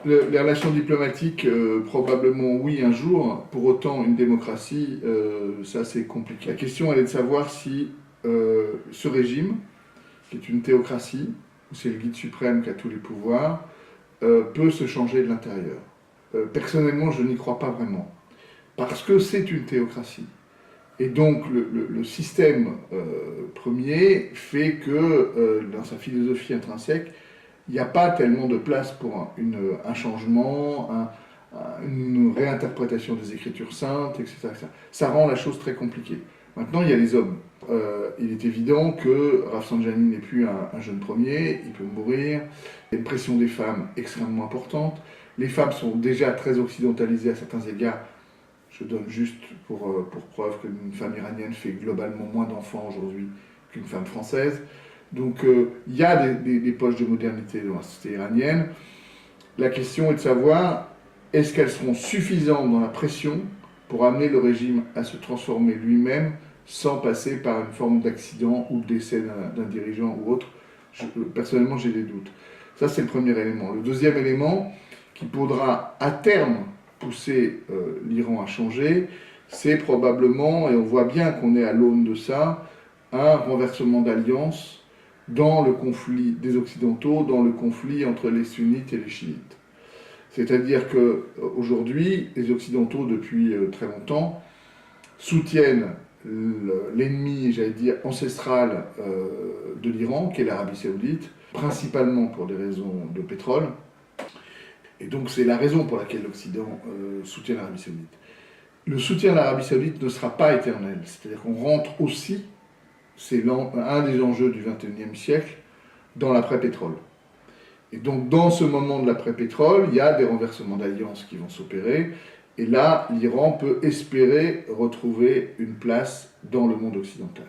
Les relations diplomatiques, probablement oui un jour. Pour autant, une démocratie, ça c'est compliqué. La question, elle est de savoir si ce régime, qui est une théocratie, où c'est le guide suprême qui a tous les pouvoirs, peut se changer de l'intérieur. Personnellement, je n'y crois pas vraiment. Parce que c'est une théocratie. Et donc, le système premier fait que, dans sa philosophie intrinsèque, il n'y a pas tellement de place pour un changement, une réinterprétation des Écritures saintes, etc., etc. Ça rend la chose très compliquée. Maintenant, il y a les hommes. Il est évident que Rafsanjani n'est plus un jeune premier, il peut mourir. Il y a une pression des femmes extrêmement importante. Les femmes sont déjà très occidentalisées à certains égards. Je donne juste pour preuve qu'une femme iranienne fait globalement moins d'enfants aujourd'hui qu'une femme française. Donc il y a des poches de modernité dans la société iranienne. La question est de savoir, est-ce qu'elles seront suffisantes dans la pression pour amener le régime à se transformer lui-même sans passer par une forme d'accident ou de décès d'un dirigeant ou autre. Personnellement, j'ai des doutes. Ça, c'est le premier élément. Le deuxième élément qui pourra à terme pousser l'Iran à changer, c'est probablement, et on voit bien qu'on est à l'aune de ça, un renversement d'alliance dans le conflit des Occidentaux, dans le conflit entre les sunnites et les chiites. C'est-à-dire qu'aujourd'hui, les Occidentaux, depuis très longtemps, soutiennent l'ennemi, j'allais dire, ancestral de l'Iran, qui est l'Arabie Saoudite, principalement pour des raisons de pétrole. Et donc c'est la raison pour laquelle l'Occident soutient l'Arabie Saoudite. Le soutien à l'Arabie Saoudite ne sera pas éternel. C'est-à-dire qu'on rentre aussi, c'est un des enjeux du XXIe siècle, dans l'après-pétrole. Et donc dans ce moment de l'après-pétrole, il y a des renversements d'alliances qui vont s'opérer. Et là, l'Iran peut espérer retrouver une place dans le monde occidental.